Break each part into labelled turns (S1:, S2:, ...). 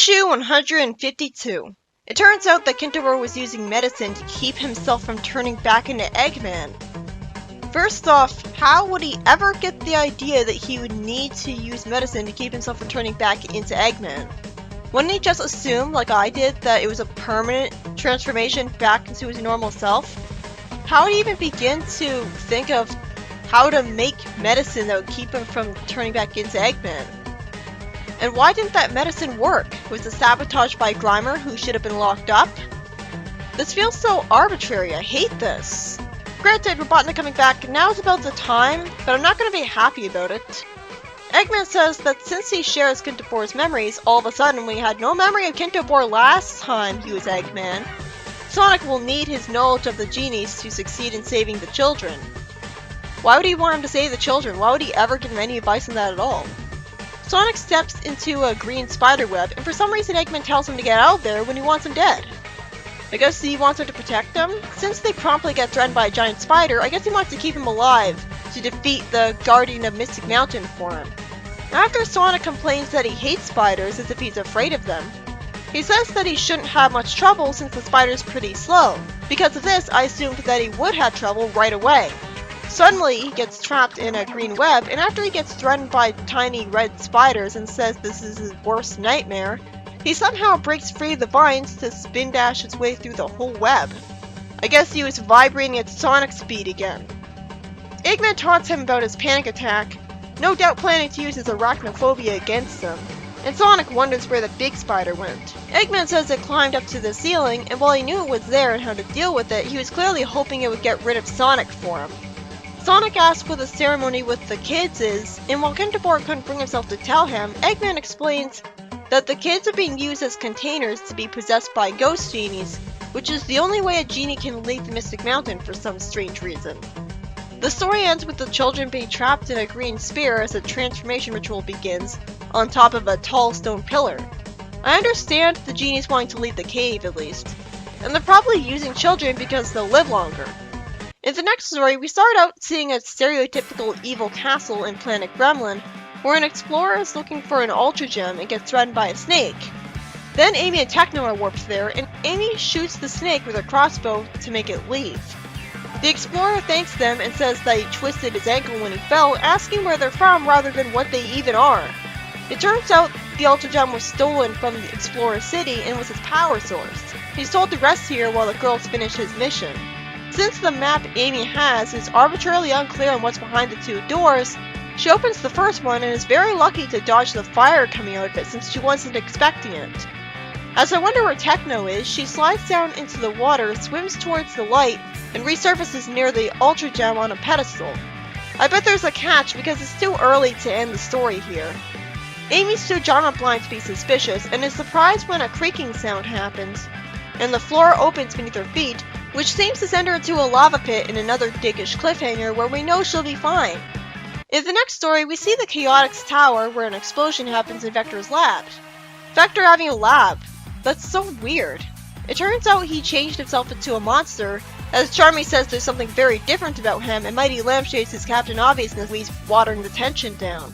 S1: Issue 152. It turns out that Kintobor was using medicine to keep himself from turning back into Eggman. First off, how would he ever get the idea that he would need to use medicine to keep himself from turning back into Eggman? Wouldn't he just assume, like I did, that it was a permanent transformation back into his normal self? How would he even begin to think of how to make medicine that would keep him from turning back into Eggman? And why didn't that medicine work? Was it sabotaged by Grimer, who should have been locked up? This feels so arbitrary, I hate this. Granted, Robotnik coming back, now's about the time, but I'm not going to be happy about it. Eggman says that since he shares Kintobor's memories, all of a sudden we had no memory of Kintobor last time he was Eggman. Sonic will need his knowledge of the genies to succeed in saving the children. Why would he want him to save the children? Why would he ever give him any advice on that at all? Sonic steps into a green spider web, and for some reason Eggman tells him to get out of there when he wants him dead. I guess he wants him to protect them? Since they promptly get threatened by a giant spider, I guess he wants to keep him alive to defeat the Guardian of Mystic Mountain for him. After Sonic complains that he hates spiders as if he's afraid of them, he says that he shouldn't have much trouble since the spider's pretty slow. Because of this, I assumed that he would have trouble right away. Suddenly, he gets trapped in a green web, and after he gets threatened by tiny red spiders and says this is his worst nightmare, he somehow breaks free of the vines to spin dash his way through the whole web. I guess he was vibrating at Sonic speed again. Eggman taunts him about his panic attack, no doubt planning to use his arachnophobia against him, and Sonic wonders where the big spider went. Eggman says it climbed up to the ceiling, and while he knew it was there and how to deal with it, he was clearly hoping it would get rid of Sonic for him. Sonic asks what the ceremony with the kids is, and while Kintobor couldn't bring himself to tell him, Eggman explains that the kids are being used as containers to be possessed by ghost genies, which is the only way a genie can leave the Mystic Mountain for some strange reason. The story ends with the children being trapped in a green sphere as a transformation ritual begins, on top of a tall stone pillar. I understand the genies wanting to leave the cave, at least, and they're probably using children because they'll live longer. In the next story, we start out seeing a stereotypical evil castle in Planet Gremlin, where an explorer is looking for an Ultra Gem and gets threatened by a snake. Then Amy and Techno are warped there, and Amy shoots the snake with a crossbow to make it leave. The explorer thanks them and says that he twisted his ankle when he fell, asking where they're from rather than what they even are. It turns out the Ultra Gem was stolen from the Explorer City and was his power source. He's told to rest here while the girls finish his mission. Since the map Amy has is arbitrarily unclear on what's behind the two doors, she opens the first one and is very lucky to dodge the fire coming out of it since she wasn't expecting it. As I wonder where Techno is, she slides down into the water, swims towards the light, and resurfaces near the Ultra Gem on a pedestal. I bet there's a catch because it's too early to end the story here. Amy's too genre blind to be suspicious and is surprised when a creaking sound happens, and the floor opens beneath her feet, which seems to send her into a lava pit in another dickish cliffhanger where we know she'll be fine. In the next story, we see the Chaotix Tower where an explosion happens in Vector's lab. Vector having a lab. That's so weird. It turns out he changed himself into a monster, as Charmy says there's something very different about him, and Mighty lampshades his Captain Obviousness when he's watering the tension down.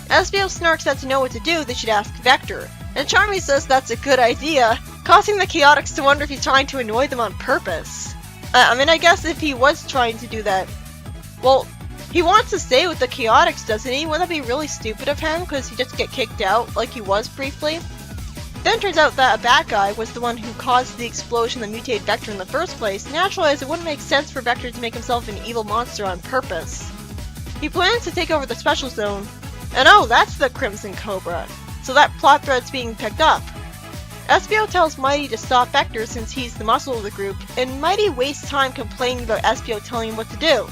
S1: Espio snarks that to know what to do, they should ask Vector, and Charmy says that's a good idea, causing the Chaotix to wonder if he's trying to annoy them on purpose. I guess if he was trying to do that, well, he wants to stay with the Chaotix, doesn't he? Wouldn't that be really stupid of him, because he just get kicked out like he was briefly? Then turns out that a bad guy was the one who caused the explosion that mutated Vector in the first place, naturally as it wouldn't make sense for Vector to make himself an evil monster on purpose. He plans to take over the Special Zone, and oh, that's the Crimson Cobra, so that plot thread's being picked up. Espio tells Mighty to stop Vector since he's the muscle of the group, and Mighty wastes time complaining about Espio telling him what to do.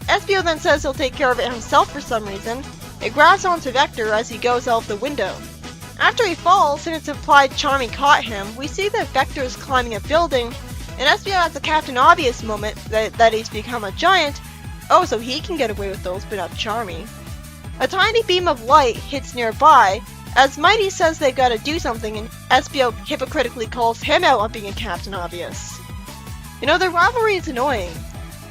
S1: Espio then says he'll take care of it himself for some reason, and grabs onto Vector as he goes out the window. After he falls, and it's implied Charmy caught him, we see that Vector is climbing a building, and Espio has a Captain Obvious moment that he's become a giant. Oh, so he can get away with those, but not Charmy. A tiny beam of light hits nearby, as Mighty says they've got to do something, and Espio hypocritically calls him out on being a Captain Obvious. You know, their rivalry is annoying.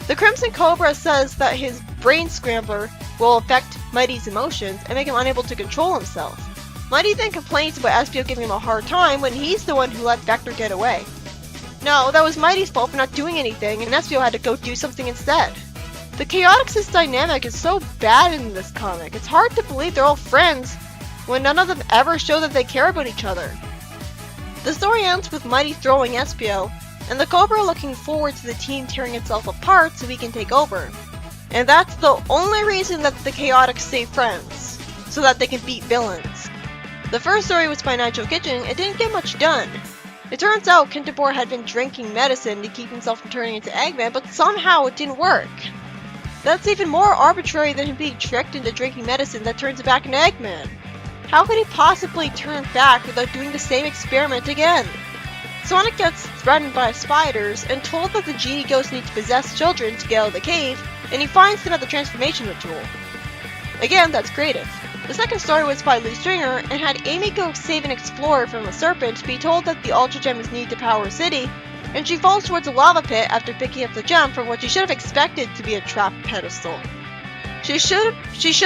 S1: The Crimson Cobra says that his brain scrambler will affect Mighty's emotions and make him unable to control himself. Mighty then complains about Espio giving him a hard time when he's the one who let Vector get away. No, that was Mighty's fault for not doing anything, and Espio had to go do something instead. The Chaotix' dynamic is so bad in this comic. It's hard to believe they're all friends when none of them ever show that they care about each other. The story ends with Mighty throwing Espio, and the Cobra looking forward to the team tearing itself apart so he can take over. And that's the only reason that the Chaotix stay friends, so that they can beat villains. The first story was by Nigel Kitchen and didn't get much done. It turns out Kintobor had been drinking medicine to keep himself from turning into Eggman, but somehow it didn't work. That's even more arbitrary than him being tricked into drinking medicine that turns him back into Eggman. How could he possibly turn back without doing the same experiment again? Sonic gets threatened by spiders and told that the genie ghosts need to possess children to get out of the cave, and he finds them at the transformation ritual. Again, that's creative. The second story was by Lee Stringer and had Amy go save an explorer from a serpent, be told that the Ultra Gem is needed to power a city, and she falls towards a lava pit after picking up the gem from what she should have expected to be a trap pedestal. She should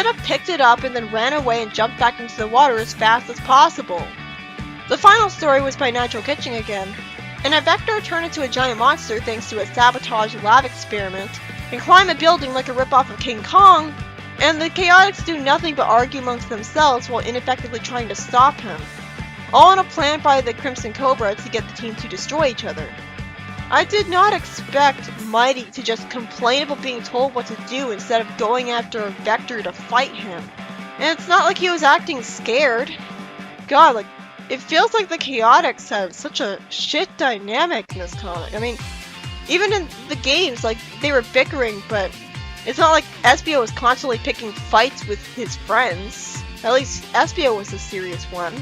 S1: have picked it up and then ran away and jumped back into the water as fast as possible. The final story was by Nigel Kitching again, and a Vector turned into a giant monster thanks to a sabotaged lab experiment, and climb a building like a ripoff of King Kong, and the Chaotix do nothing but argue amongst themselves while ineffectively trying to stop him, all in a plan by the Crimson Cobra to get the team to destroy each other. I did not expect Mighty to just complain about being told what to do instead of going after a Vector to fight him. And it's not like he was acting scared. God, like, it feels like the Chaotix have such a shit dynamic in this comic. I mean, even in the games, like, they were bickering, but it's not like Espio was constantly picking fights with his friends. At least Espio was a serious one.